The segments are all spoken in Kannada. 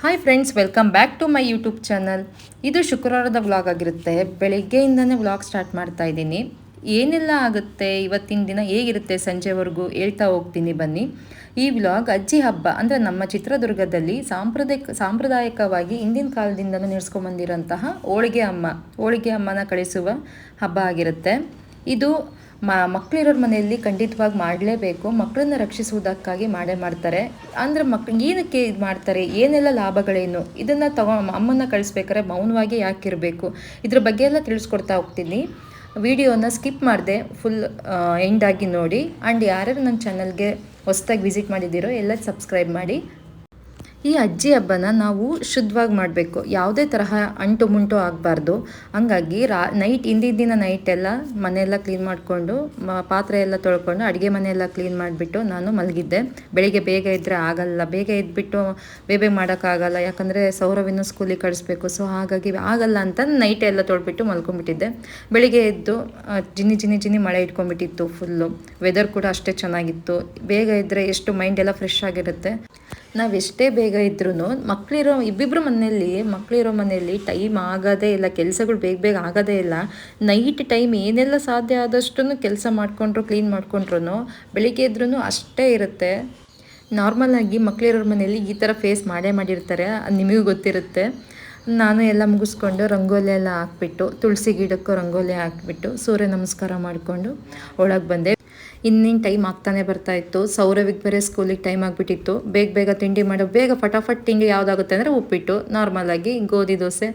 Hi friends, welcome back to my YouTube channel. ಇದು ಶುಕ್ರವಾರದ ವ್ಲಾಗ್ ಆಗಿರುತ್ತೆ. ಬೆಳಗ್ಗೆಯಿಂದನೇ ವ್ಲಾಗ್ ಸ್ಟಾರ್ಟ್ ಮಾಡ್ತಾ ಇದ್ದೀನಿ. ಏನೆಲ್ಲ ಆಗುತ್ತೆ ಇವತ್ತಿನ ದಿನ, ಹೇಗಿರುತ್ತೆ ಸಂಜೆವರೆಗೂ ಹೇಳ್ತಾ ಹೋಗ್ತೀನಿ ಬನ್ನಿ. ಈ ವ್ಲಾಗ್ ಅಜ್ಜಿ ಹಬ್ಬ ಅಂದರೆ ನಮ್ಮ ಚಿತ್ರದುರ್ಗದಲ್ಲಿ ಸಾಂಪ್ರದಾಯಿಕವಾಗಿ ಹಿಂದಿನ ಕಾಲದಿಂದಲೂ ನಡೆಸ್ಕೊಂಬಂದಿರೋಂತಹ ಹೋಳಿಗೆ ಅಮ್ಮನ ಕಳಿಸುವ ಹಬ್ಬ ಆಗಿರುತ್ತೆ. ಇದು ಮಕ್ಕಳಿರೋರ ಮನೆಯಲ್ಲಿ ಖಂಡಿತವಾಗಿ ಮಾಡಲೇಬೇಕು. ಮಕ್ಕಳನ್ನ ರಕ್ಷಿಸುವುದಕ್ಕಾಗಿ ಮಾಡ್ತಾರೆ. ಅಂದರೆ ಏನಕ್ಕೆ ಇದು ಮಾಡ್ತಾರೆ, ಏನೆಲ್ಲ ಲಾಭಗಳೇನು, ಇದನ್ನು ಅಮ್ಮನ್ನ ಕಳಿಸ್ಬೇಕಾದ್ರೆ ಮೌನವಾಗಿ ಯಾಕಿರಬೇಕು, ಇದ್ರ ಬಗ್ಗೆ ಎಲ್ಲ ತಿಳಿಸ್ಕೊಡ್ತಾ ಹೋಗ್ತೀನಿ. ವಿಡಿಯೋನ ಸ್ಕಿಪ್ ಮಾಡಿದೆ, ಫುಲ್ ಎಂಡಾಗಿ ನೋಡಿ. ಆ್ಯಂಡ್ ಯಾರ್ಯಾರು ನನ್ನ ಚಾನಲ್ಗೆ ಹೊಸದಾಗಿ ವಿಸಿಟ್ ಮಾಡಿದ್ದೀರೋ ಎಲ್ಲ ಸಬ್ಸ್ಕ್ರೈಬ್ ಮಾಡಿ. ಈ ಅಜ್ಜಿ ಹಬ್ಬನ ನಾವು ಶುದ್ಧವಾಗಿ ಮಾಡಬೇಕು, ಯಾವುದೇ ತರಹ ಅಂಟು ಮುಂಟು ಆಗಬಾರ್ದು. ಹಂಗಾಗಿ ಹಿಂದಿನ ದಿನ ನೈಟೆಲ್ಲ ಮನೆಯೆಲ್ಲ ಕ್ಲೀನ್ ಮಾಡಿಕೊಂಡು ಪಾತ್ರೆ ಎಲ್ಲ ತೊಳ್ಕೊಂಡು ಅಡುಗೆ ಮನೆಯೆಲ್ಲ ಕ್ಲೀನ್ ಮಾಡಿಬಿಟ್ಟು ನಾನು ಮಲಗಿದ್ದೆ. ಬೆಳಿಗ್ಗೆ ಬೇಗ ಇದ್ದರೆ ಆಗಲ್ಲ, ಬೇಗ ಎದ್ಬಿಟ್ಟು ಬೇಗ ಮಾಡೋಕ್ಕಾಗಲ್ಲ, ಯಾಕಂದರೆ ಸೌರವಿನ ಸ್ಕೂಲಿಗೆ ಕಳಿಸ್ಬೇಕು. ಸೊ ಹಾಗಾಗಿ ಆಗಲ್ಲ ಅಂತ ನೈಟೆ ಎಲ್ಲ ತೊಳ್ಬಿಟ್ಟು ಮಲ್ಕೊಂಡ್ಬಿಟ್ಟಿದ್ದೆ. ಬೆಳಿಗ್ಗೆ ಎದ್ದು ಜಿನಿ ಮಳೆ ಇಟ್ಕೊಂಡ್ಬಿಟ್ಟಿತ್ತು ಫುಲ್ಲು. ವೆದರ್ ಕೂಡ ಅಷ್ಟೇ ಚೆನ್ನಾಗಿತ್ತು. ಬೇಗ ಇದ್ದರೆ ಎಷ್ಟು ಮೈಂಡ್ ಎಲ್ಲ ಫ್ರೆಶ್ ಆಗಿರುತ್ತೆ. ನಾವು ಎಷ್ಟೇ ಬೇಗ ಇದ್ರೂ ಇಬ್ಬಿಬ್ಬರು ಮಕ್ಕಳಿರೋ ಮನೆಯಲ್ಲಿ ಟೈಮ್ ಆಗೋದೇ ಇಲ್ಲ, ಕೆಲಸಗಳು ಬೇಗ ಆಗೋದೇ ಇಲ್ಲ. ನೈಟ್ ಟೈಮ್ ಏನೆಲ್ಲ ಸಾಧ್ಯ ಆದಷ್ಟು ಕೆಲಸ ಮಾಡಿಕೊಂಡ್ರು ಕ್ಲೀನ್ ಮಾಡಿಕೊಂಡ್ರು ಬೆಳಿಗ್ಗೆ ಇದ್ರೂ ಅಷ್ಟೇ ಇರುತ್ತೆ. ನಾರ್ಮಲಾಗಿ ಮಕ್ಕಳಿರೋ ಮನೆಯಲ್ಲಿ ಈ ಥರ ಫೇಸ್ ಮಾಡಿರ್ತಾರೆ, ನಿಮಗೂ ಗೊತ್ತಿರುತ್ತೆ. ನಾನು ಎಲ್ಲ ಮುಗಿಸ್ಕೊಂಡು ರಂಗೋಲಿ ಎಲ್ಲ ಹಾಕ್ಬಿಟ್ಟು ತುಳಸಿ ಗಿಡಕ್ಕೂ ರಂಗೋಲಿ ಹಾಕ್ಬಿಟ್ಟು ಸೂರ್ಯ ನಮಸ್ಕಾರ ಮಾಡಿಕೊಂಡು ಒಳಗೆ ಬಂದೆ. ಇನ್ನೇನು ಟೈಮ್ ಆಗ್ತಾನೆ ಬರ್ತಾಯಿತ್ತು. ಸೌರವಿಗೆ ಬೇರೆ ಸ್ಕೂಲಿಗೆ ಟೈಮ್ ಆಗಿಬಿಟ್ಟಿತ್ತು. ಬೇಗ ತಿಂಡಿ ಮಾಡೋ ಫಟಾಫಟ್ ತಿಂಡಿ ಯಾವುದಾಗುತ್ತೆ ಅಂದರೆ ಉಪ್ಪಿಟ್ಟು. ನಾರ್ಮಲಾಗಿ ಗೋಧಿ ದೋಸೆ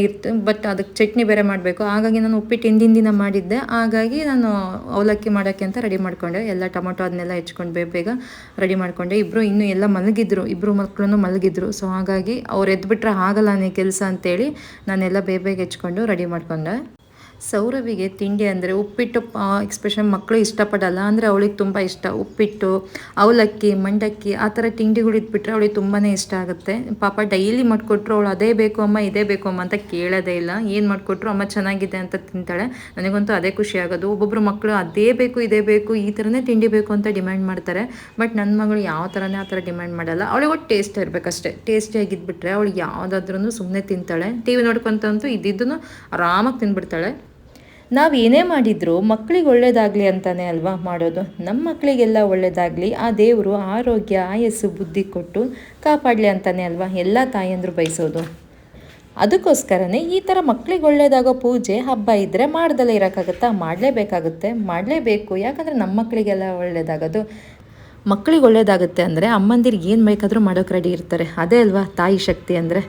ಇತ್ತು, ಬಟ್ ಅದಕ್ಕೆ ಚಟ್ನಿ ಬೇರೆ ಮಾಡಬೇಕು. ಹಾಗಾಗಿ ನಾನು ಉಪ್ಪಿಟ್ಟು ಹಿಂದಿನ ದಿನ ಮಾಡಿದ್ದೆ. ಹಾಗಾಗಿ ನಾನು ಅವಲಕ್ಕಿ ಮಾಡೋಕ್ಕೆ ಅಂತ ರೆಡಿ ಮಾಡಿಕೊಂಡೆ. ಎಲ್ಲ ಟೊಮೊಟೊ ಅದನ್ನೆಲ್ಲ ಹೆಚ್ಕೊಂಡು ಬೇಗ ರೆಡಿ ಮಾಡಿಕೊಂಡೆ. ಇನ್ನೂ ಎಲ್ಲ ಮಲಗಿದ್ರು, ಇಬ್ಬರು ಮಕ್ಕಳು ಮಲಗಿದ್ರು. ಸೊ ಹಾಗಾಗಿ ಅವ್ರು ಎದ್ಬಿಟ್ರೆ ಆಗಲ್ಲ ನೀ ಕೆಲಸ ಅಂತೇಳಿ ನಾನೆಲ್ಲ ಬೇಗ ಹೆಚ್ಕೊಂಡು ರೆಡಿ ಮಾಡಿಕೊಂಡೆ. ಸೌರವಿಗೆ ತಿಂಡಿ ಅಂದರೆ ಉಪ್ಪಿಟ್ಟು ಎಕ್ಸ್ಪೆಷಲ್ ಮಕ್ಕಳು ಇಷ್ಟಪಡಲ್ಲ, ಅಂದರೆ ಅವಳಿಗೆ ತುಂಬ ಇಷ್ಟ. ಉಪ್ಪಿಟ್ಟು, ಅವಲಕ್ಕಿ, ಮಂಡಕ್ಕಿ ಆ ಥರ ತಿಂಡಿಗಳು ಇದ್ಬಿಟ್ರೆ ಅವಳಿಗೆ ತುಂಬಾ ಇಷ್ಟ ಆಗುತ್ತೆ. ಪಾಪ ಡೈಲಿ ಮಾಡಿಕೊಟ್ರು ಅವಳು ಅದೇ ಬೇಕು ಅಮ್ಮ ಇದೇ ಬೇಕು ಅಮ್ಮ ಅಂತ ಕೇಳೋದೇ ಇಲ್ಲ. ಏನು ಮಾಡಿಕೊಟ್ರು ಅಮ್ಮ ಚೆನ್ನಾಗಿದೆ ಅಂತ ತಿಂತಾಳೆ. ನನಗಂತೂ ಅದೇ ಖುಷಿ ಆಗೋದು. ಒಬ್ಬೊಬ್ಬರು ಮಕ್ಕಳು ಅದೇ ಬೇಕು ಇದೇ ಬೇಕು ಈ ಥರನೇ ತಿಂಡಿ ಬೇಕು ಅಂತ ಡಿಮ್ಯಾಂಡ್ ಮಾಡ್ತಾರೆ. ಬಟ್ ನನ್ನ ಮಗಳು ಯಾವ ಥರನೇ ಆ ಥರ ಡಿಮ್ಯಾಂಡ್ ಮಾಡಲ್ಲ. ಅವಳಿಗೆ ಒಟ್ಟು ಟೇಸ್ಟ್ ಇರಬೇಕಷ್ಟೇ. ಟೇಸ್ಟಿಯಾಗಿದ್ಬಿಟ್ರೆ ಅವಳಿಗೆ ಯಾವುದಾದ್ರೂ ಸುಮ್ಮನೆ ತಿಂತಾಳೆ. ಟಿ ವಿ ನೋಡ್ಕೊಂತಂತೂ ಇದ್ದಿದ್ದನ್ನು ಆರಾಮಾಗಿ ತಿಂದ್ಬಿಡ್ತಾಳೆ. ನಾವು ಏನೇ ಮಾಡಿದರೂ ಮಕ್ಕಳಿಗೆ ಒಳ್ಳೇದಾಗಲಿ ಅಂತಲೇ ಅಲ್ವಾ ಮಾಡೋದು. ನಮ್ಮ ಮಕ್ಕಳಿಗೆಲ್ಲ ಒಳ್ಳೇದಾಗಲಿ, ಆ ದೇವರು ಆರೋಗ್ಯ ಆಯಸ್ಸು ಬುದ್ಧಿ ಕೊಟ್ಟು ಕಾಪಾಡಲಿ ಅಂತಲೇ ಅಲ್ವಾ ಎಲ್ಲ ತಾಯಂದರು ಬಯಸೋದು. ಅದಕ್ಕೋಸ್ಕರನೇ ಈ ಥರ ಮಕ್ಕಳಿಗೆ ಒಳ್ಳೇದಾಗೋ ಪೂಜೆ ಹಬ್ಬ ಇದ್ದರೆ ಮಾಡ್ದಲೇ ಇರೋಕ್ಕಾಗುತ್ತಾ, ಮಾಡಲೇಬೇಕು. ಯಾಕಂದರೆ ನಮ್ಮ ಮಕ್ಕಳಿಗೆಲ್ಲ ಒಳ್ಳೇದಾಗೋದು. ಮಕ್ಕಳಿಗೆ ಒಳ್ಳೇದಾಗುತ್ತೆ ಅಂದರೆ ಅಮ್ಮಂದಿರಿಗೆ ಏನು ಬೇಕಾದರೂ ಮಾಡೋಕ್ಕೆ ರೆಡಿ ಇರ್ತಾರೆ. ಅದೇ ಅಲ್ವಾ ತಾಯಿ ಶಕ್ತಿ ಅಂದರೆ.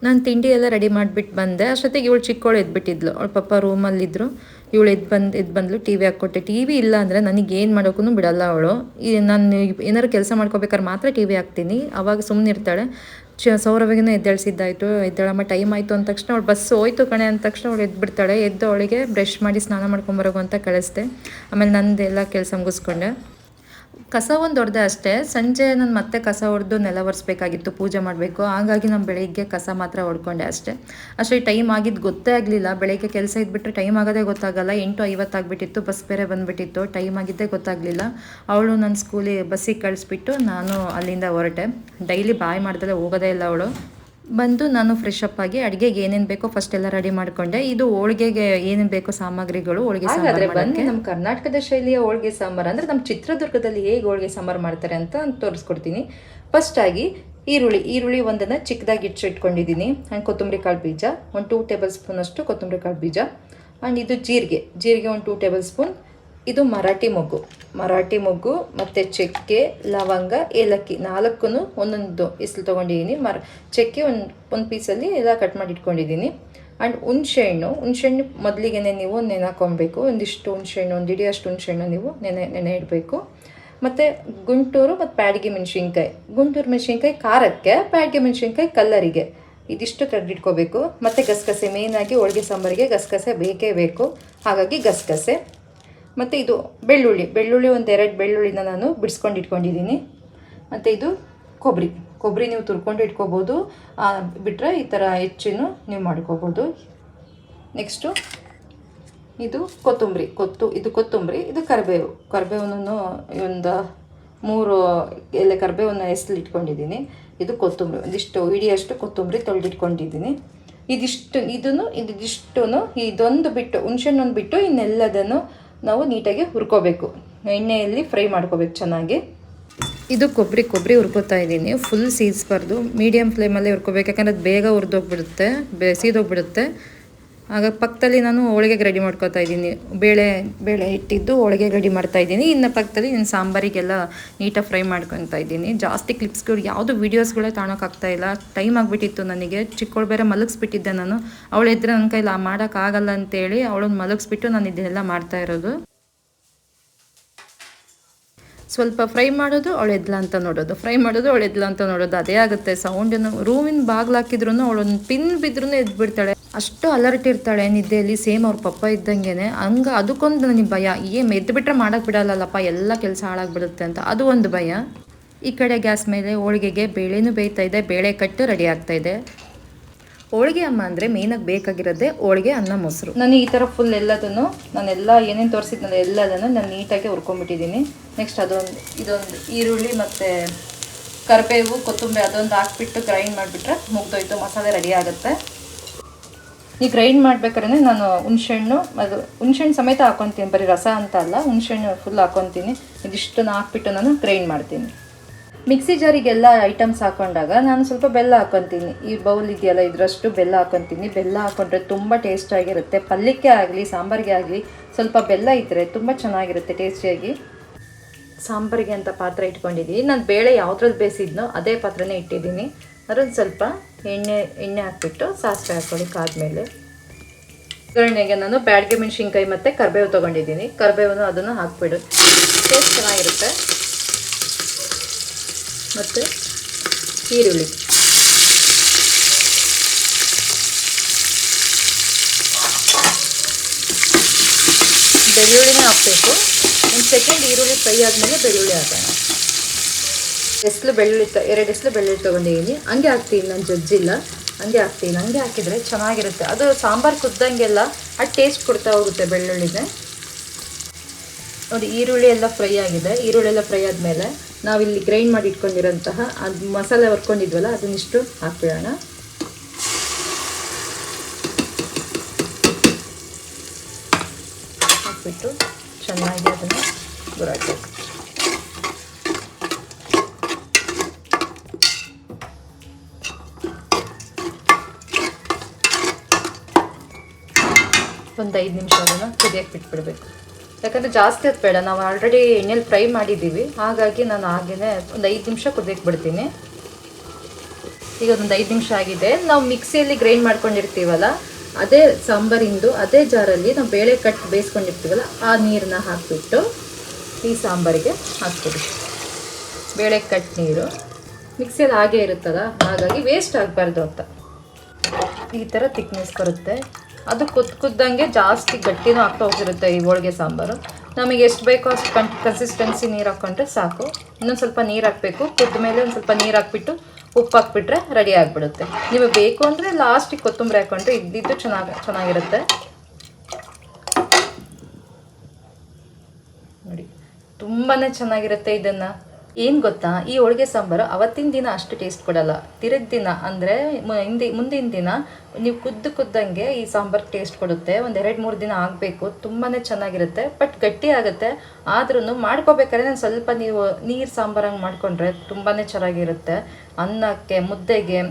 ನಾನು ತಿಂಡಿ ಎಲ್ಲ ರೆಡಿ ಮಾಡಿಬಿಟ್ಟು ಬಂದೆ. ಅಷ್ಟೊತ್ತಿಗೆ ಇವಳು ಚಿಕ್ಕವಳು ಎದ್ಬಿಟ್ಟಿದ್ಲು. ಅವಳ ಪಪ್ಪ ರೂಮಲ್ಲಿದ್ದರು. ಇವಳು ಎದ್ದು ಬಂದ್ಲು. ಟಿ ವಿ ಹಾಕ್ಕೊಟ್ಟೆ. ಟಿ ವಿ ಇಲ್ಲ ಅಂದರೆ ನನಗೇನು ಮಾಡೋಕ್ಕೂ ಬಿಡಲ್ಲ ಅವಳು. ನಾನು ಏನಾದ್ರು ಕೆಲಸ ಮಾಡ್ಕೋಬೇಕಾದ್ರೆ ಮಾತ್ರ ಟಿ ವಿ ಹಾಕ್ತೀನಿ, ಆವಾಗ ಸುಮ್ಮನೆ ಇರ್ತಾಳೆ. ಸೌರವಿಗೂ ಎದ್ದೇಳಿಸಿದ್ದಾಯಿತು. ಎದ್ದೇಳಮ್ಮ ಟೈಮ್ ಆಯಿತು ಅಂದ ತಕ್ಷಣ ಅವಳು ಬಸ್ಸು ಹೋಯ್ತು ಕಣೆ ಅಂದ ತಕ್ಷಣ ಅವಳು ಎದ್ಬಿಡ್ತಾಳೆ. ಎದ್ದು ಅವಳಿಗೆ ಬ್ರಷ್ ಮಾಡಿ ಸ್ನಾನ ಮಾಡ್ಕೊಂಬರೋಗು ಅಂತ ಕಳಿಸ್ದೆ. ಆಮೇಲೆ ನಂದೆಲ್ಲ ಕೆಲಸ ಮುಗಿಸ್ಕೊಂಡೆ. ಕಸ ಒಂದು ಹೊಡೆದೆ ಅಷ್ಟೇ. ಸಂಜೆ ನಾನು ಮತ್ತೆ ಕಸ ಹೊಡೆದು ನೆಲ ಒರೆಸ್ಬೇಕಾಗಿತ್ತು, ಪೂಜೆ ಮಾಡಬೇಕು. ಹಾಗಾಗಿ ನಾನು ಬೆಳಿಗ್ಗೆ ಕಸ ಮಾತ್ರ ಹೊಡ್ಕೊಂಡೆ ಅಷ್ಟೇ ಟೈಮ್ ಆಗಿದ್ದು ಗೊತ್ತೇ ಆಗಲಿಲ್ಲ. ಬೆಳಗ್ಗೆ ಕೆಲಸ ಇದ್ಬಿಟ್ರೆ ಟೈಮ್ ಆಗೋದೇ ಗೊತ್ತಾಗಲ್ಲ. 8:50 ಆಗಿಬಿಟ್ಟಿತ್ತು. ಬಸ್ ಬೇರೆ ಬಂದುಬಿಟ್ಟಿತ್ತು. ಟೈಮ್ ಆಗಿದ್ದೇ ಗೊತ್ತಾಗಲಿಲ್ಲ. ಅವಳು ನನ್ನ ಬಸ್ಸಿಗೆ ಕಳಿಸ್ಬಿಟ್ಟು ನಾನು ಅಲ್ಲಿಂದ ಹೊರಟೆ. ಡೈಲಿ ಬಾಯ್ ಮಾಡ್ದಲೇ ಹೋಗೋದೇ ಇಲ್ಲ ಅವಳು. ಬಂದು ನಾನು ಫ್ರೆಶ್ ಅಪ್ ಆಗಿ ಅಡುಗೆಗೆ ಏನೇನು ಬೇಕೋ ಫಸ್ಟ್ ಎಲ್ಲ ರೆಡಿ ಮಾಡಿಕೊಂಡೆ. ಇದು ಹೋಳಿಗೆಗೆ ಏನೇನು ಬೇಕೋ ಸಾಮಗ್ರಿಗಳು. ಹೋಳಿಗೆ ಸಾಂಬಾರು ಬನ್ನಿ ನಮ್ಮ ಕರ್ನಾಟಕದ ಶೈಲಿಯ ಹೋಳಿಗೆ ಸಾಂಬಾರು ಅಂದರೆ ನಮ್ಮ ಚಿತ್ರದುರ್ಗದಲ್ಲಿ ಹೇಗೆ ಹೋಳಿಗೆ ಸಾಂಬಾರು ಮಾಡ್ತಾರೆ ಅಂತ ತೋರಿಸ್ಕೊಡ್ತೀನಿ. ಫಸ್ಟಾಗಿ ಈರುಳ್ಳಿ ಒಂದನ್ನು ಚಿಕ್ಕದಾಗಿ ಇಟ್ಕೊಂಡಿದ್ದೀನಿ. ಆ್ಯಂಡ್ ಕೊತ್ತಂಬರಿ ಕಾಳು ಬೀಜ ಒಂದು 2 ಟೇಬಲ್ ಸ್ಪೂನ್ ಅಷ್ಟು ಕೊತ್ತಂಬರಿ ಕಾಳು ಬೀಜ. ಆ್ಯಂಡ್ ಇದು ಜೀರಿಗೆ ಒಂದು 2 ಟೇಬಲ್ ಸ್ಪೂನ್. ಇದು ಮರಾಠಿ ಮೊಗ್ಗು ಮತ್ತು ಚಕ್ಕೆ, ಲವಂಗ, ಏಲಕ್ಕಿ 4 ಒಂದೊಂದು ಇಸ್ಲು ತೊಗೊಂಡಿದ್ದೀನಿ. ಚಕ್ಕೆ ಒಂದು ಪೀಸಲ್ಲಿ ಎಲ್ಲ ಕಟ್ ಮಾಡಿ ಇಟ್ಕೊಂಡಿದ್ದೀನಿ. ಆ್ಯಂಡ್ ಹುಣಸೆಹಣ್ಣು ಮೊದಲಿಗೆ ನೀವು ನೆನೆ ಹಾಕೊಬೇಕು. ಒಂದಿಷ್ಟು ಹುಣಸೆಹಣ್ಣು, ಒಂದು ಇಡಿಯಷ್ಟು ಹುಣಸೆಹಣ್ಣು ನೀವು ನೆನೆ ಇಡಬೇಕು. ಮತ್ತು ಗುಂಟೂರು ಮತ್ತು ಬ್ಯಾಡಗಿ ಮೆಣಸಿನ್ಕಾಯಿ. ಗುಂಟೂರು ಮೆಣಸಿನ್ಕಾಯಿ ಖಾರಕ್ಕೆ, ಬ್ಯಾಡಗಿ ಮೆಣಸಿನ್ಕಾಯಿ ಕಲ್ಲರಿಗೆ. ಇದಿಷ್ಟು ತೆಗೆದಿಟ್ಕೋಬೇಕು. ಮತ್ತು ಗಸಗಸೆ, ಮೇಯ್ನಾಗಿ ಹೋಳಿಗೆ ಸಾಂಬಾರಿಗೆ ಗಸಗಸೆ ಬೇಕೇ ಬೇಕು. ಹಾಗಾಗಿ ಗಸಗಸೆ. ಮತ್ತು ಇದು ಬೆಳ್ಳುಳ್ಳಿ ಒಂದು 2 ಬೆಳ್ಳುಳ್ಳಿನ ನಾನು ಬಿಡಿಸ್ಕೊಂಡು ಇಟ್ಕೊಂಡಿದ್ದೀನಿ. ಮತ್ತು ಇದು ಕೊಬ್ಬರಿ ನೀವು ತುರ್ಕೊಂಡು ಇಟ್ಕೋಬೋದು. ಬಿಟ್ಟರೆ ಈ ಥರ ಹೆಚ್ಚಿನೂ ನೀವು ಮಾಡ್ಕೋಬೋದು. ನೆಕ್ಸ್ಟು ಇದು ಕೊತ್ತಂಬರಿ, ಇದು ಕರಿಬೇವನ್ನು ಒಂದು 3 ಎಲೆ ಕರಿಬೇವನ್ನು ಎಸಲಿ ಇಟ್ಕೊಂಡಿದ್ದೀನಿ. ಇದು ಕೊತ್ತಂಬರಿ, ಒಂದಿಷ್ಟು ಇಡಿಯಷ್ಟು ಕೊತ್ತಂಬರಿ ತೊಳೆದಿಟ್ಕೊಂಡಿದ್ದೀನಿ. ಇದಿಷ್ಟು ಇದೊಂದು ಬಿಟ್ಟು ಹುಣಸೆಹಣ್ಣು ಬಿಟ್ಟು ಇನ್ನೆಲ್ಲದನ್ನು ನಾವು ನೀಟಾಗಿ ಹುರ್ಕೋಬೇಕು. ಎಣ್ಣೆಯಲ್ಲಿ ಫ್ರೈ ಮಾಡ್ಕೋಬೇಕು ಚೆನ್ನಾಗಿ. ಇದು ಕೊಬ್ಬರಿ ಹುರ್ಕೋತಾ ಇದ್ದೀನಿ. ಫುಲ್ ಸೀಸ್ಬಾರ್ದು, ಮೀಡಿಯಮ್ ಫ್ಲೇಮಲ್ಲೇ ಹುರ್ಕೋಬೇಕು, ಯಾಕಂದರೆ ಅದು ಬೇಗ ಹುರಿದೋಗ್ಬಿಡುತ್ತೆ, ಸೀದೋಗ್ಬಿಡುತ್ತೆ. ಆಗ ಪಕ್ಕದಲ್ಲಿ ನಾನು ಹೋಳಿಗೆಗೆ ರೆಡಿ ಮಾಡ್ಕೊತಾ ಇದ್ದೀನಿ. ಬೇಳೆ ಇಟ್ಟಿದ್ದು ಹೋಳಿಗೆಗೆ ರೆಡಿ ಮಾಡ್ತಾ ಇದ್ದೀನಿ. ಇನ್ನು ಪಕ್ಕದಲ್ಲಿ ನಾನು ಸಾಂಬಾರಿಗೆಲ್ಲ ನೀಟಾಗಿ ಫ್ರೈ ಮಾಡ್ಕೊತಾ ಇದ್ದೀನಿ. ಜಾಸ್ತಿ ಕ್ಲಿಪ್ಸ್ಗಳು ಯಾವುದು ವೀಡಿಯೋಸ್ಗಳೇ ತಾಣೋಕ್ಕಾಗ್ತಾಯಿಲ್ಲ, ಟೈಮ್ ಆಗಿಬಿಟ್ಟಿತ್ತು ನನಗೆ. ಚಿಕ್ಕವಳು ಬೇರೆ ಮಲಗಿಸ್ಬಿಟ್ಟಿದ್ದೆ ನಾನು. ಅವಳಿದ್ರೆ ನನ್ನ ಕೈಲಿ ಮಾಡೋಕ್ಕಾಗಲ್ಲ ಅಂತೇಳಿ ಅವಳನ್ನ ಮಲಗಿಸ್ಬಿಟ್ಟು ನಾನು ಇದನ್ನೆಲ್ಲ ಮಾಡ್ತಾ ಇರೋದು. ಸ್ವಲ್ಪ ಫ್ರೈ ಮಾಡೋದು ಅವಳು ಎದ್ಲ ಅಂತ ನೋಡೋದು, ಅದೇ ಆಗುತ್ತೆ. ಸೌಂಡನ್ನು ರೂಮಿನ ಬಾಗಿಲು ಹಾಕಿದ್ರು ಅವಳೊಂದು ಪಿನ್ ಬಿದ್ರೂ ಎದ್ಬಿಡ್ತಾಳೆ. ಅಷ್ಟು ಅಲರ್ಟ್ ಇರ್ತಾಳೆ ನಿದ್ದೆಯಲ್ಲಿ, ಸೇಮ್ ಅವ್ರ ಪಪ್ಪ ಇದ್ದಂಗೆನೆ. ಹಂಗೆ ಅದಕ್ಕೊಂದು ನನಗೆ ಭಯ, ಎದ್ದು ಬಿಟ್ಟರೆ ಮಾಡೋಕ್ಕೆ ಬಿಡಲ್ಲಪ್ಪ, ಎಲ್ಲ ಕೆಲಸ ಹಾಳಾಗ್ಬಿಡುತ್ತೆ ಅಂತ, ಅದು ಒಂದು ಭಯ. ಈ ಕಡೆ ಗ್ಯಾಸ್ ಮೇಲೆ ಹೋಳಿಗೆಗೆ ಬೇಳೆನೂ ಬೇಯ್ತಾ ಇದೆ, ಬೇಳೆ ಕಟ್ಟು ರೆಡಿ ಆಗ್ತಾ ಇದೆ. ಹೋಳಿಗೆ ಅಮ್ಮ ಅಂದರೆ ಮೇಯ್ನಾಗಿ ಬೇಕಾಗಿರೋದೆ ಹೋಳಿಗೆ, ಅನ್ನ, ಮೊಸರು. ನಾನು ಈ ಥರ ಫುಲ್ ಎಲ್ಲದನ್ನು ನಾನೆಲ್ಲ ಏನೇನು ತೋರಿಸಿದ್ನಲ್ಲ ಎಲ್ಲದನ್ನು ನಾನು ನೀಟಾಗಿ ಹುರ್ಕೊಂಡ್ಬಿಟ್ಟಿದ್ದೀನಿ. ನೆಕ್ಸ್ಟ್ ಇದೊಂದು ಈರುಳ್ಳಿ ಮತ್ತು ಕರಿಬೇವು ಕೊತ್ತಂಬರಿ ಅದೊಂದು ಹಾಕ್ಬಿಟ್ಟು ಗ್ರೈಂಡ್ ಮಾಡಿಬಿಟ್ರೆ ಮುಗ್ದೋಯ್ತು, ಮಸಾಲೆ ರೆಡಿ ಆಗುತ್ತೆ. ಈ ಗ್ರೈಂಡ್ ಮಾಡ್ಬೇಕಾದ್ರೆ ನಾನು ಹುಣಸೆಹಣ್ಣು ಸಮೇತ ಹಾಕ್ಕೊತೀನಿ, ಬರೀ ರಸ ಅಂತ ಅಲ್ಲ, ಹುಣಸೆಹಣ್ಣು ಫುಲ್ ಹಾಕ್ಕೊತೀನಿ. ಇದಿಷ್ಟನ್ನು ಹಾಕ್ಬಿಟ್ಟು ನಾನು ಗ್ರೈಂಡ್ ಮಾಡ್ತೀನಿ. ಮಿಕ್ಸಿ ಜಾರಿಗೆಲ್ಲ ಐಟಮ್ಸ್ ಹಾಕೊಂಡಾಗ ನಾನು ಸ್ವಲ್ಪ ಬೆಲ್ಲ ಹಾಕ್ಕೊತೀನಿ. ಈ ಬೌಲ್ ಇದೆಯಲ್ಲ ಇದರಷ್ಟು ಬೆಲ್ಲ ಹಾಕ್ಕೊತೀನಿ. ಬೆಲ್ಲ ಹಾಕೊಂಡ್ರೆ ತುಂಬ ಟೇಸ್ಟಾಗಿರುತ್ತೆ. ಪಲ್ಯಕ್ಕೆ ಆಗಲಿ ಸಾಂಬಾರಿಗೆ ಆಗಲಿ ಸ್ವಲ್ಪ ಬೆಲ್ಲ ಇದ್ದರೆ ತುಂಬ ಚೆನ್ನಾಗಿರುತ್ತೆ ಟೇಸ್ಟಿಯಾಗಿ. ಸಾಂಬಾರಿಗೆ ಅಂತ ಪಾತ್ರೆ ಇಟ್ಕೊಂಡಿದ್ದೀನಿ. ನಾನು ಬೇಳೆ ಯಾವುದ್ರಲ್ಲಿ ಬೇಯಿಸಿದ್ನೋ ಅದೇ ಪಾತ್ರೆನೇ ಇಟ್ಟಿದ್ದೀನಿ. ಅದೊಂದು ಸ್ವಲ್ಪ ಎಣ್ಣೆ ಹಾಕ್ಬಿಟ್ಟು ಸಾಸಿವೆ ಹಾಕ್ಕೊಳ್ಳಿಕ್ಕಾದ್ಮೇಲೆ ಒಗ್ಗರಣೆಗೆ ನಾನು ಬ್ಯಾಡಗೆ ಮೆಣಸಿನ್ಕಾಯಿ ಮತ್ತು ಕರಿಬೇವು ತೊಗೊಂಡಿದ್ದೀನಿ. ಕರಿಬೇವನ್ನು ಅದನ್ನು ಹಾಕ್ಬಿಡು, ಟೇಸ್ಟ್ ಚೆನ್ನಾಗಿರುತ್ತೆ. ಮತ್ತು ಈರುಳ್ಳಿ, ಬೆಳ್ಳುಳ್ಳಿನೇ ಹಾಕಬೇಕು. ಒಂದು ಸೆಕೆಂಡ್ ಈರುಳ್ಳಿ ಫ್ರೈ ಆದಮೇಲೆ ಬೆಳ್ಳುಳ್ಳಿ ಹಾಕೋಣ. 2 ಎಸ್ಲು ಬೆಳ್ಳುಳ್ಳಿ ತೊಗೊಂಡಿದ್ದೀನಿ. ಹಂಗೆ ಹಾಕ್ತೀನಿ, ನಾನು ಜಜ್ಜಿಲ್ಲ, ಹಂಗೆ ಹಾಕಿದರೆ ಚೆನ್ನಾಗಿರುತ್ತೆ. ಅದು ಸಾಂಬಾರು ಕುದ್ದಂಗೆಲ್ಲ ಅದು ಟೇಸ್ಟ್ ಕೊಡ್ತಾ ಹೋಗುತ್ತೆ ಬೆಳ್ಳುಳ್ಳಿಗೆ. ನೋಡಿ ಈರುಳ್ಳಿ ಎಲ್ಲ ಫ್ರೈ ಆಗಿದೆ. ಈರುಳ್ಳಿ ಫ್ರೈ ಆದಮೇಲೆ ನಾವಿಲ್ಲಿ ಗ್ರೈಂಡ್ ಮಾಡಿ ಇಟ್ಕೊಂಡಿರೋಂತಹ ಅದು ಮಸಾಲೆ ಹೊರ್ಕೊಂಡಿದ್ವಲ್ಲ ಅದನ್ನಿಷ್ಟು ಹಾಕ್ಬಿಡೋಣ. ಹಾಕ್ಬಿಟ್ಟು ಚೆನ್ನಾಗಿ ಅದನ್ನು ಹುರಾಕಬೇಕು. ಒಂದು 5 ನಿಮಿಷ ಅದನ್ನು ಕುದಿಯಕ್ಕೆ ಬಿಟ್ಬಿಡ್ಬೇಕು. ಯಾಕಂದರೆ ಜಾಸ್ತಿ ಹೊತ್ತು ಬೇಡ, ನಾವು ಆಲ್ರೆಡಿ ಎಣ್ಣೆಲಿ ಫ್ರೈ ಮಾಡಿದ್ದೀವಿ. ಹಾಗಾಗಿ ನಾನು ಹಾಗೇ ಒಂದು 5 ನಿಮಿಷ ಕುದಿಯಕ್ಕೆ ಬಿಡ್ತೀನಿ. ಈಗ ಒಂದು 5 ನಿಮಿಷ ಆಗಿದೆ. ನಾವು ಮಿಕ್ಸಿಯಲ್ಲಿ ಗ್ರೈಂಡ್ ಮಾಡ್ಕೊಂಡಿರ್ತೀವಲ್ಲ ಅದೇ ಸಾಂಬಾರಿಂದು ಅದೇ ಜಾರಲ್ಲಿ ನಾವು ಬೇಳೆ ಕಟ್ಟು ಬೇಯಿಸ್ಕೊಂಡಿರ್ತೀವಲ್ಲ ಆ ನೀರನ್ನ ಹಾಕಿಬಿಟ್ಟು ಈ ಸಾಂಬಾರಿಗೆ ಹಾಕ್ತೀವಿ. ಬೇಳೆ ಕಟ್ಟು ನೀರು ಮಿಕ್ಸಿಯಲ್ಲಿ ಹಾಗೇ ಇರುತ್ತಲ್ಲ, ಹಾಗಾಗಿ ವೇಸ್ಟ್ ಆಗಬಾರ್ದು ಅಂತ ಈ ಥರ ತಿಕ್ನೆಸ್ ಬರುತ್ತೆ. ಅದು ಕುದ್ದಂಗೆ ಜಾಸ್ತಿ ಗಟ್ಟಿನೂ ಆಗ್ತಾ ಹೋಗಿರುತ್ತೆ ಈ ಹೋಳಿಗೆ ಸಾಂಬಾರು. ನಮಗೆ ಎಷ್ಟು ಬೇಕೋ ಅಷ್ಟು ಕನ್ಸಿಸ್ಟೆನ್ಸಿ ನೀರು ಹಾಕ್ಕೊಂಡ್ರೆ ಸಾಕು. ಇನ್ನೊಂದು ಸ್ವಲ್ಪ ನೀರು ಹಾಕಬೇಕು. ಕುದ್ದ ಮೇಲೆ ಒಂದು ಸ್ವಲ್ಪ ನೀರು ಹಾಕ್ಬಿಟ್ಟು ಉಪ್ಪು ಹಾಕ್ಬಿಟ್ರೆ ರೆಡಿ ಆಗಿಬಿಡುತ್ತೆ. ನೀವು ಬೇಕು ಅಂದರೆ ಲಾಸ್ಟಿಗೆ ಕೊತ್ತಂಬರಿ ಹಾಕ್ಕೊಂಡ್ರೆ ಇದ್ದಿದ್ದು ಚೆನ್ನಾಗಿರುತ್ತೆ. ನೋಡಿ ತುಂಬಾ ಚೆನ್ನಾಗಿರುತ್ತೆ. ಇದನ್ನು ಏನು ಗೊತ್ತಾ, ಈ ಹೋಳಿಗೆ ಸಾಂಬಾರು ಅವತ್ತಿನ ದಿನ ಅಷ್ಟು ಟೇಸ್ಟ್ ಕೊಡಲ್ಲ. ತಿರುಗ ದಿನ ಅಂದರೆ ಮುಂದಿನ ದಿನ ನೀವು ಕುದ್ದಂಗೆ ಈ ಸಾಂಬಾರು ಟೇಸ್ಟ್ ಕೊಡುತ್ತೆ. ಒಂದು 2-3 ದಿನ ಆಗಬೇಕು. ತುಂಬಾ ಚೆನ್ನಾಗಿರುತ್ತೆ. ಬಟ್ ಗಟ್ಟಿ ಆಗುತ್ತೆ. ಆದ್ರೂ ಮಾಡ್ಕೋಬೇಕಾದ್ರೆ ನಾನು ಸ್ವಲ್ಪ ನೀವು ನೀರು ಸಾಂಬಾರಂಗೆ ಮಾಡಿಕೊಂಡ್ರೆ ತುಂಬಾ ಚೆನ್ನಾಗಿರುತ್ತೆ. ಅನ್ನಕ್ಕೆ, ಮುದ್ದೆಗೆ,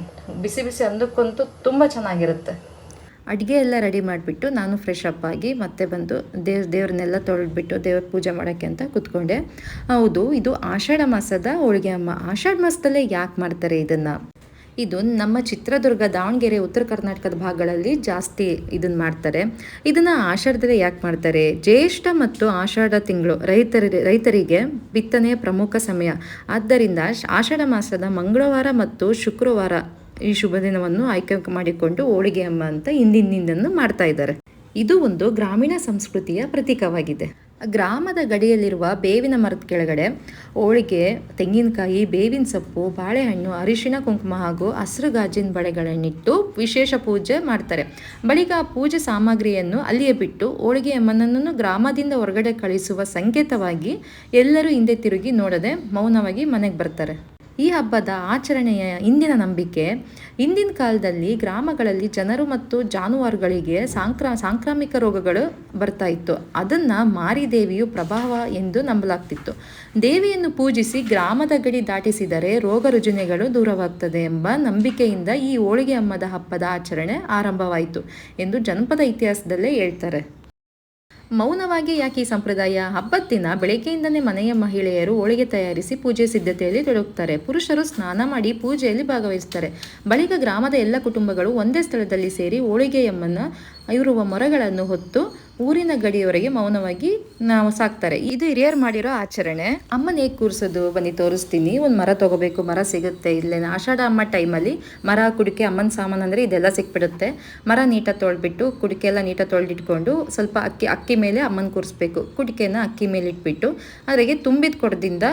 ಬಿಸಿ ಬಿಸಿ ಅನ್ನಕ್ಕಂತೂ ತುಂಬ ಚೆನ್ನಾಗಿರುತ್ತೆ. ಅಡುಗೆ ಎಲ್ಲ ರೆಡಿ ಮಾಡಿಬಿಟ್ಟು ನಾನು ಫ್ರೆಶ್ ಅಪ್ ಆಗಿ ಮತ್ತೆ ಬಂದು ದೇವ್ರನ್ನೆಲ್ಲ ತೊಳೆದ್ಬಿಟ್ಟು ದೇವ್ರ ಪೂಜೆ ಮಾಡೋಕ್ಕೆ ಅಂತ ಕೂತ್ಕೊಂಡೆ. ಹೌದು, ಇದು ಆಷಾಢ ಮಾಸದ ಹೋಳಿಗೆ ಅಮ್ಮ. ಆಷಾಢ ಮಾಸದಲ್ಲೇ ಯಾಕೆ ಮಾಡ್ತಾರೆ ಇದನ್ನು? ಇದು ನಮ್ಮ ಚಿತ್ರದುರ್ಗ, ದಾವಣಗೆರೆ, ಉತ್ತರ ಕರ್ನಾಟಕದ ಭಾಗಗಳಲ್ಲಿ ಜಾಸ್ತಿ ಇದನ್ನು ಮಾಡ್ತಾರೆ. ಇದನ್ನು ಆಷಾಢದಲ್ಲಿ ಯಾಕೆ ಮಾಡ್ತಾರೆ? ಜ್ಯೇಷ್ಠ ಮತ್ತು ಆಷಾಢ ತಿಂಗಳು ರೈತರಿಗೆ ಬಿತ್ತನೆಯ ಪ್ರಮುಖ ಸಮಯ. ಆದ್ದರಿಂದ ಆಷಾಢ ಮಾಸದ ಮಂಗಳವಾರ ಮತ್ತು ಶುಕ್ರವಾರ ಈ ಶುಭ ದಿನವನ್ನು ಆಯ್ಕೆ ಮಾಡಿಕೊಂಡು ಹೋಳಿಗೆ ಅಮ್ಮ ಅಂತ ಹಿಂದಿನಿಂದನ್ನು ಮಾಡ್ತಾ ಇದ್ದಾರೆ. ಇದು ಒಂದು ಗ್ರಾಮೀಣ ಸಂಸ್ಕೃತಿಯ ಪ್ರತೀಕವಾಗಿದೆ. ಗ್ರಾಮದ ಗಡಿಯಲ್ಲಿರುವ ಬೇವಿನ ಮರದ ಕೆಳಗಡೆ ಹೋಳಿಗೆ, ತೆಂಗಿನಕಾಯಿ, ಬೇವಿನ ಸೊಪ್ಪು, ಬಾಳೆಹಣ್ಣು, ಅರಿಶಿಣ ಕುಂಕುಮ ಹಾಗೂ ಹಸಿರು ಗಾಜಿನ ಬಳೆಗಳನ್ನಿಟ್ಟು ವಿಶೇಷ ಪೂಜೆ ಮಾಡ್ತಾರೆ. ಬಳಿಕ ಆ ಪೂಜೆ ಸಾಮಗ್ರಿಯನ್ನು ಅಲ್ಲಿಯೇ ಬಿಟ್ಟು ಹೋಳಿಗೆ ಅಮ್ಮನನ್ನು ಗ್ರಾಮದಿಂದ ಹೊರಗಡೆ ಕಳಿಸುವ ಸಂಕೇತವಾಗಿ ಎಲ್ಲರೂ ಹಿಂದೆ ತಿರುಗಿ ನೋಡದೆ ಮೌನವಾಗಿ ಮನೆಗೆ ಬರ್ತಾರೆ. ಈ ಹಬ್ಬದ ಆಚರಣೆಯ ಹಿಂದಿನ ನಂಬಿಕೆ, ಹಿಂದಿನ ಕಾಲದಲ್ಲಿ ಗ್ರಾಮಗಳಲ್ಲಿ ಜನರು ಮತ್ತು ಜಾನುವಾರುಗಳಿಗೆ ಸಾಂಕ್ರಾಮಿಕ ರೋಗಗಳು ಬರ್ತಾ ಇತ್ತು. ಅದನ್ನು ಮಾರಿದೇವಿಯು ಪ್ರಭಾವ ಎಂದು ನಂಬಲಾಗ್ತಿತ್ತು. ದೇವಿಯನ್ನು ಪೂಜಿಸಿ ಗ್ರಾಮದ ಗಡಿ ದಾಟಿಸಿದರೆ ರೋಗ ರುಜಿನಗಳು ದೂರವಾಗ್ತದೆ ಎಂಬ ನಂಬಿಕೆಯಿಂದ ಈ ಹೋಳಿಗೆ ಹಬ್ಬದ ಆಚರಣೆ ಆರಂಭವಾಯಿತು ಎಂದು ಜನಪದ ಇತಿಹಾಸದಲ್ಲೇ ಹೇಳ್ತಾರೆ. ಮೌನವಾಗಿ ಯಾಕೆ ಈ ಸಂಪ್ರದಾಯ? ಹಬ್ಬದ ದಿನ ಬೆಳಗ್ಗೆಯಿಂದನೇ ಮನೆಯ ಮಹಿಳೆಯರು ಹೋಳಿಗೆ ತಯಾರಿಸಿ ಪೂಜೆ ಸಿದ್ಧತೆಯಲ್ಲಿ ತೊಡಗುತ್ತಾರೆ. ಪುರುಷರು ಸ್ನಾನ ಮಾಡಿ ಪೂಜೆಯಲ್ಲಿ ಭಾಗವಹಿಸುತ್ತಾರೆ. ಬಳಿಕ ಗ್ರಾಮದ ಎಲ್ಲ ಕುಟುಂಬಗಳು ಒಂದೇ ಸ್ಥಳದಲ್ಲಿ ಸೇರಿ ಹೋಳಿಗೆಯಮ್ಮನ ಇರುವ ಮೊರಗಳನ್ನು ಹೊತ್ತು ಊರಿನ ಗಡಿಯವರೆಗೆ ಮೌನವಾಗಿ ನಾವು ಸಾಕ್ತಾರೆ. ಇದು ಹಿರಿಯರು ಮಾಡಿರೋ ಆಚರಣೆ. ಅಮ್ಮನ ಹೇಗೆ ಕೂರಿಸೋದು ಬನ್ನಿ ತೋರಿಸ್ತೀನಿ. ಒಂದು ಮರ ತೊಗೋಬೇಕು, ಮರ ಸಿಗುತ್ತೆ ಇಲ್ಲೇ. ಆಷಾಢ ಅಮ್ಮ ಟೈಮಲ್ಲಿ ಮರ, ಕುಡಿಕೆ, ಅಮ್ಮನ ಸಾಮಾನು ಅಂದರೆ ಇದೆಲ್ಲ ಸಿಕ್ಬಿಡುತ್ತೆ. ಮರ ನೀಟಾಗಿ ತೊಳೆದ್ಬಿಟ್ಟು ಕುಡಿಕೆ ಎಲ್ಲ ನೀಟಾಗಿ ತೊಳೆದಿಟ್ಕೊಂಡು ಸ್ವಲ್ಪ ಅಕ್ಕಿ ಮೇಲೆ ಅಮ್ಮನ ಕೂರಿಸ್ಬೇಕು. ಕುಡಿಕೆನ ಅಕ್ಕಿ ಮೇಲೆ ಇಟ್ಬಿಟ್ಟು ಅದ್ರಾಗೆ ತುಂಬಿದ ಕೊಡದಿಂದ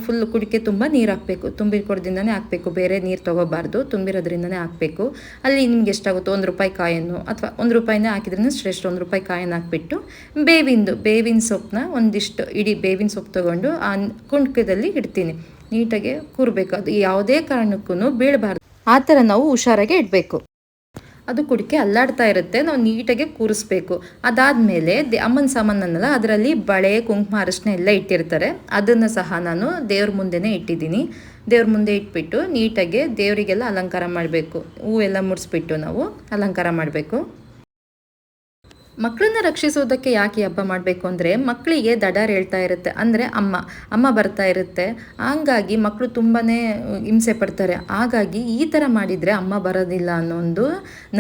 ಫುಲ್ ಕುಡಿಕೆ ತುಂಬ ನೀರು ಹಾಕಬೇಕು. ತುಂಬಿದ ಕೊಡದಿಂದನೇ ಹಾಕಬೇಕು, ಬೇರೆ ನೀರು ತೊಗೋಬಾರ್ದು, ತುಂಬಿರೋದ್ರಿಂದನೇ ಹಾಕಬೇಕು. ಅಲ್ಲಿ ನಿಮ್ಗೆ ಎಷ್ಟಾಗುತ್ತೋ ₹1 ಕಾಯನ್ನು ಅಥವಾ ₹1 ಹಾಕಿದ್ರೂ ಶ್ರೇಷ್ಠ. ₹1 ಕಾಯನ್ನು ಹಾಕ್ಬಿಟ್ಟು ಬೇವಿನ ಸೊಪ್ಪನ್ನ ಒಂದಿಷ್ಟು ಇಡೀ ಬೇವಿನ ಸೊಪ್ಪು ತೊಗೊಂಡು ಆ ಕುಂಡಕದಲ್ಲಿ ಇಡ್ತೀನಿ. ನೀಟಾಗಿ ಕೂರಬೇಕು. ಅದು ಯಾವುದೇ ಕಾರಣಕ್ಕೂ ಬೀಳಬಾರ್ದು. ಆ ಥರ ನಾವು ಹುಷಾರಾಗಿ ಇಡಬೇಕು. ಅದು ಕುಡಿಕೆ ಅಲ್ಲಾಡ್ತಾ ಇರುತ್ತೆ, ನಾವು ನೀಟಾಗಿ ಕೂರಿಸ್ಬೇಕು. ಅದಾದಮೇಲೆ ಅಮ್ಮನ ಸಾಮಾನನ್ನೆಲ್ಲ ಅದರಲ್ಲಿ ಬಳೆ, ಕುಂಕುಮ, ಅರಿಶಿನ ಎಲ್ಲ ಇಟ್ಟಿರ್ತಾರೆ. ಅದನ್ನು ಸಹ ನಾನು ದೇವ್ರ ಮುಂದೆನೇ ಇಟ್ಟಿದ್ದೀನಿ. ದೇವ್ರ ಮುಂದೆ ಇಟ್ಬಿಟ್ಟು ನೀಟಾಗಿ ದೇವರಿಗೆಲ್ಲ ಅಲಂಕಾರ ಮಾಡಬೇಕು. ಹೂವೆಲ್ಲ ಮುಡಿಸ್ಬಿಟ್ಟು ನಾವು ಅಲಂಕಾರ ಮಾಡಬೇಕು. ಮಕ್ಕಳನ್ನ ರಕ್ಷಿಸೋದಕ್ಕೆ ಯಾಕೆ ಹಬ್ಬ ಮಾಡಬೇಕು ಅಂದರೆ, ಮಕ್ಕಳಿಗೆ ದಡಾರ್ ಹೇಳ್ತಾ ಇರುತ್ತೆ, ಅಂದರೆ ಅಮ್ಮ ಬರ್ತಾ ಇರುತ್ತೆ. ಹಂಗಾಗಿ ಮಕ್ಕಳು ತುಂಬಾ ಹಿಂಸೆ ಪಡ್ತಾರೆ. ಹಾಗಾಗಿ ಈ ಥರ ಮಾಡಿದರೆ ಅಮ್ಮ ಬರೋದಿಲ್ಲ ಅನ್ನೋ ಒಂದು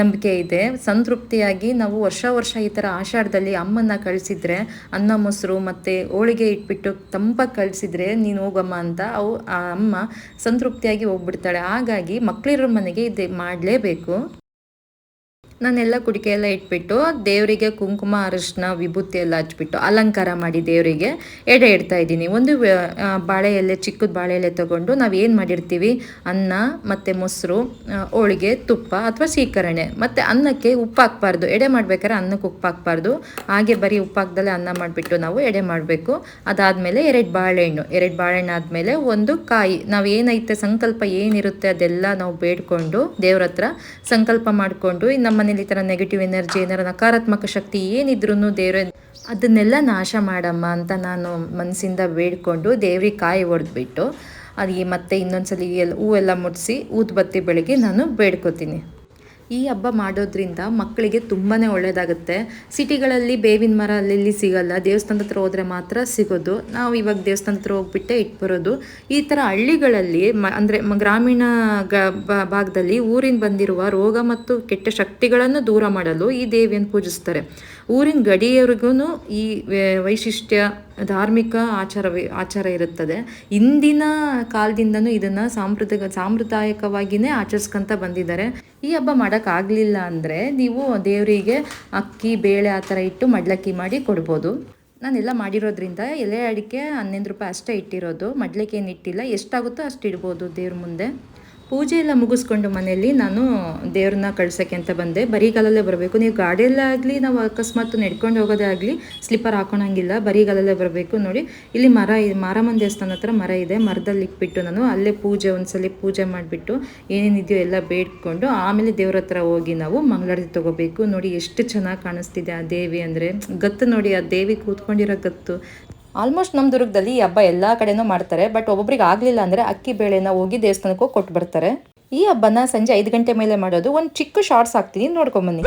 ನಂಬಿಕೆ ಇದೆ. ಸಂತೃಪ್ತಿಯಾಗಿ ನಾವು ವರ್ಷ ಈ ಥರ ಆಷಾಢದಲ್ಲಿ ಅಮ್ಮನ್ನ ಕಳಿಸಿದ್ರೆ, ಅನ್ನ ಮೊಸರು ಮತ್ತು ಹೋಳಿಗೆ ಇಟ್ಬಿಟ್ಟು ತಂಪಾಗಿ ಕಳಿಸಿದ್ರೆ ನೀನು ಹೋಗಮ್ಮ ಅಂತ ಆ ಅಮ್ಮ ಸಂತೃಪ್ತಿಯಾಗಿ ಹೋಗ್ಬಿಡ್ತಾಳೆ. ಹಾಗಾಗಿ ಮಕ್ಕಳಿರೋ ಮನೆಗೆ ಇದು ಮಾಡಲೇಬೇಕು. ನಾನೆಲ್ಲ ಕುಡಿಕೆ ಎಲ್ಲ ಇಟ್ಬಿಟ್ಟು ದೇವರಿಗೆ ಕುಂಕುಮ, ಅರಿಶಿನ, ವಿಭೂತಿ ಎಲ್ಲ ಹಚ್ಬಿಟ್ಟು ಅಲಂಕಾರ ಮಾಡಿ ದೇವರಿಗೆ ಎಡೆ ಇಡ್ತಾ ಇದ್ದೀನಿ. ಒಂದು ಬಾಳೆ ಎಲೆ, ಚಿಕ್ಕದ ಬಾಳೆ ಎಲೆ ತೊಗೊಂಡು ನಾವೇನು ಮಾಡಿರ್ತೀವಿ, ಅನ್ನ ಮತ್ತು ಮೊಸರು, ಹೋಳಿಗೆ, ತುಪ್ಪ ಅಥವಾ ಸೀಕರಣೆ, ಮತ್ತು ಅನ್ನಕ್ಕೆ ಉಪ್ಪು ಹಾಕ್ಬಾರ್ದು. ಎಡೆ ಮಾಡ್ಬೇಕಾದ್ರೆ ಅನ್ನಕ್ಕೆ ಉಪ್ಪು ಹಾಕ್ಬಾರ್ದು. ಹಾಗೆ ಬರೀ ಉಪ್ಪು ಹಾಕ್ದಲ್ಲೇ ಅನ್ನ ಮಾಡಿಬಿಟ್ಟು ನಾವು ಎಡೆ ಮಾಡಬೇಕು. ಅದಾದಮೇಲೆ 2 ಬಾಳೆಹಣ್ಣು ಆದಮೇಲೆ 1 ಕಾಯಿ. ನಾವು ಏನೈತೆ ಸಂಕಲ್ಪ ಏನಿರುತ್ತೆ ಅದೆಲ್ಲ ನಾವು ಬೇಡ್ಕೊಂಡು ದೇವ್ರ ಹತ್ರ ಸಂಕಲ್ಪ ಮಾಡಿಕೊಂಡು, ನಮ್ಮ ಮನೇಲಿ ಈ ಥರ ನೆಗೆಟಿವ್ ಎನರ್ಜಿ, ಏನಾರ ನಕಾರಾತ್ಮಕ ಶಕ್ತಿ ಏನಿದ್ರು ದೇವ್ರ ಅದನ್ನೆಲ್ಲ ನಾಶ ಮಾಡಮ್ಮ ಅಂತ ನಾನು ಮನಸ್ಸಿಂದ ಬೇಡ್ಕೊಂಡು ದೇವ್ರಿಗೆ ಕಾಯಿ ಹೊಡೆದ್ಬಿಟ್ಟು ಅದಕ್ಕೆ ಮತ್ತೆ ಇನ್ನೊಂದ್ಸಲಿ ಹೂವೆಲ್ಲ ಮುಡಿಸಿ ಊದುಬತ್ತಿ ಬೆಳಗ್ಗೆ ನಾನು ಬೇಡ್ಕೋತೀನಿ. ಈ ಹಬ್ಬ ಮಾಡೋದ್ರಿಂದ ಮಕ್ಕಳಿಗೆ ತುಂಬಾ ಒಳ್ಳೆಯದಾಗುತ್ತೆ. ಸಿಟಿಗಳಲ್ಲಿ ಬೇವಿನ ಮರ ಅಲ್ಲಿ ಸಿಗಲ್ಲ, ದೇವಸ್ಥಾನದ ಹತ್ರ ಹೋದರೆ ಮಾತ್ರ ಸಿಗೋದು. ನಾವು ಇವಾಗ ದೇವಸ್ಥಾನದ ಹತ್ರ ಹೋಗ್ಬಿಟ್ಟೆ ಇಟ್ಬರೋದು. ಈ ಥರ ಹಳ್ಳಿಗಳಲ್ಲಿ ಅಂದರೆ ಗ್ರಾಮೀಣ ಭಾಗದಲ್ಲಿ ಊರಿಂದ ಬಂದಿರುವ ರೋಗ ಮತ್ತು ಕೆಟ್ಟ ಶಕ್ತಿಗಳನ್ನು ದೂರ ಮಾಡಲು ಈ ದೇವಿಯನ್ನು ಪೂಜಿಸ್ತಾರೆ. ಊರಿನ ಗಡಿಯವರೆಗೂ ಈ ವೈಶಿಷ್ಟ್ಯ ಧಾರ್ಮಿಕ ಆಚಾರ ಇರುತ್ತದೆ. ಇಂದಿನ ಕಾಲದಿಂದನೂ ಇದನ್ನು ಸಾಂಪ್ರದಾಯಿಕವಾಗಿಯೇ ಆಚರಿಸ್ಕೊಂತ ಬಂದಿದ್ದಾರೆ. ಈ ಹಬ್ಬ ಮಾಡೋಕ್ಕಾಗಲಿಲ್ಲ ಅಂದರೆ ನೀವು ದೇವರಿಗೆ ಅಕ್ಕಿ, ಬೇಳೆ ಆ ಥರ ಇಟ್ಟು ಮಡ್ಲಕ್ಕಿ ಮಾಡಿ ಕೊಡ್ಬೋದು. ನಾನೆಲ್ಲ ಮಾಡಿರೋದ್ರಿಂದ ಎಲೆ ಅಡಿಕೆ ₹11 ಅಷ್ಟೇ ಇಟ್ಟಿರೋದು, ಮಡ್ಲಕ್ಕಿ ಏನು ಇಟ್ಟಿಲ್ಲ. ಎಷ್ಟಾಗುತ್ತೋ ಅಷ್ಟು ಇಡ್ಬೋದು ದೇವ್ರ ಮುಂದೆ. ಪೂಜೆ ಎಲ್ಲ ಮುಗಿಸ್ಕೊಂಡು ಮನೆಯಲ್ಲಿ ನಾನು ದೇವ್ರನ್ನ ಕಳ್ಸೋಕ್ಕೆ ಅಂತ ಬಂದೆ. ಬರಿಗಾಲಲ್ಲೇ ಬರಬೇಕು. ನೀವು ಗಾಡಿಯಲ್ಲೇ ಆಗಲಿ, ನಾವು ಅಕಸ್ಮಾತ್ ನಡ್ಕೊಂಡು ಹೋಗೋದೇ ಆಗಲಿ ಸ್ಲಿಪ್ಪರ್ ಹಾಕೊಳಂಗಿಲ್ಲ, ಬರಿಗಾಲಲ್ಲೇ ಬರಬೇಕು. ನೋಡಿ ಇಲ್ಲಿ ಮಾರಮ್ಮನ ದೇವಸ್ಥಾನ ಹತ್ರ ಮರ ಇದೆ. ಮರದಲ್ಲಿ ಇಟ್ಬಿಟ್ಟು ನಾನು ಅಲ್ಲೇ ಒಂದ್ಸಲಿ ಪೂಜೆ ಮಾಡಿಬಿಟ್ಟು ಏನೇನಿದೆಯೋ ಎಲ್ಲ ಬೇಡ್ಕೊಂಡು ಆಮೇಲೆ ದೇವ್ರ ಹತ್ರ ಹೋಗಿ ನಾವು ಮಂಗಳಾರತಿ ತೊಗೋಬೇಕು. ನೋಡಿ ಎಷ್ಟು ಚೆನ್ನಾಗಿ ಕಾಣಿಸ್ತಿದೆ ಆ ದೇವಿ, ಅಂದರೆ ಗತ್ತು ನೋಡಿ, ಆ ದೇವಿ ಕೂತ್ಕೊಂಡಿರೋ ಗತ್ತು. ಆಲ್ಮೋಸ್ಟ್ ನಮ್ಮ ದುರ್ಗದಲ್ಲಿ ಈ ಹಬ್ಬ ಎಲ್ಲ ಕಡೆನೂ ಮಾಡ್ತಾರೆ. ಬಟ್ ಒಬ್ಬೊಬ್ರಿಗೆ ಆಗಲಿಲ್ಲ ಅಂದರೆ ಅಕ್ಕಿ ಬೇಳೆನ ಹೋಗಿ ದೇವಸ್ಥಾನಕ್ಕೆ ಹೋಗಿ ಕೊಟ್ಟು ಬರ್ತಾರೆ. ಈ ಹಬ್ಬನ ಸಂಜೆ 5 ಗಂಟೆ ಮೇಲೆ ಮಾಡೋದು. ಒಂದು ಚಿಕ್ಕ ಶಾರ್ಟ್ಸ್ ಹಾಕ್ತೀನಿ, ನೋಡ್ಕೊಂಬನ್ನಿ.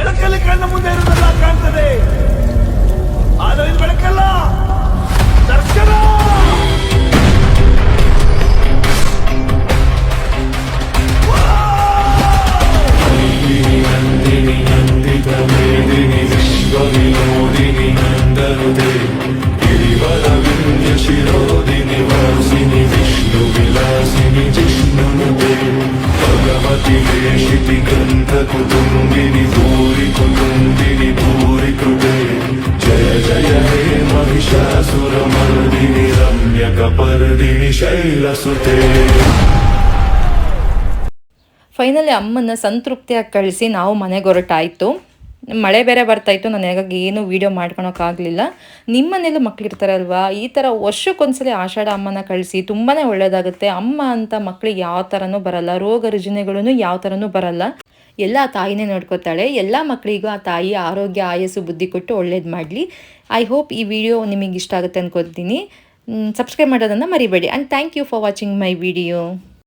शिरोदिनि वासिनि विष्णु विलासिनि जिष्णुनुते भगवति वेशिति ग्रन्थ कुटुम्बिनि भूरि कुटुम्बिनि भूरि कृते जय जय हे महिषा ಸುತೆ. ಫೈನಲಿ ಅಮ್ಮನ ಸಂತೃಪ್ತಿಯಾಗಿ ಕಳಿಸಿ ನಾವು ಮನೆಗೆ ಹೊರಟಾಯಿತು. ಮಳೆ ಬೇರೆ ಬರ್ತಾಯಿತ್ತು, ನಾನು ಹಾಗಾಗಿ ಏನು ವೀಡಿಯೋ ಮಾಡ್ಕೊಳಕ್ಕಾಗಲಿಲ್ಲ. ನಿಮ್ಮ ಮನೇಲೂ ಮಕ್ಕಳಿರ್ತಾರಲ್ವಾ, ಈ ಥರ ವರ್ಷಕ್ಕೊಂದ್ಸಲಿ ಆಷಾಢ ಅಮ್ಮನ ಕಳಿಸಿ, ತುಂಬಾ ಒಳ್ಳೆಯದಾಗುತ್ತೆ. ಅಮ್ಮ ಅಂತ ಮಕ್ಕಳಿಗೆ ಯಾವ ಥರನೂ ಬರಲ್ಲ, ರೋಗ ರುಜಿನಗಳೂ ಯಾವ ಥರನೂ ಬರಲ್ಲ. ಎಲ್ಲ ತಾಯಿನೇ ನೋಡ್ಕೋತಾಳೆ. ಎಲ್ಲ ಮಕ್ಕಳಿಗೂ ಆ ತಾಯಿ ಆರೋಗ್ಯ, ಆಯಸ್ಸು, ಬುದ್ಧಿ ಕೊಟ್ಟು ಒಳ್ಳೇದು ಮಾಡಲಿ. ಐ ಹೋಪ್ ಈ ವಿಡಿಯೋ ನಿಮಗೆ ಇಷ್ಟ ಆಗುತ್ತೆ ಅಂದ್ಕೊಳ್ತೀನಿ. ಸಬ್ಸ್ಕ್ರೈಬ್ ಮಾಡೋದನ್ನು ಮರಿಬೇಡಿ. And thank you for watching my video.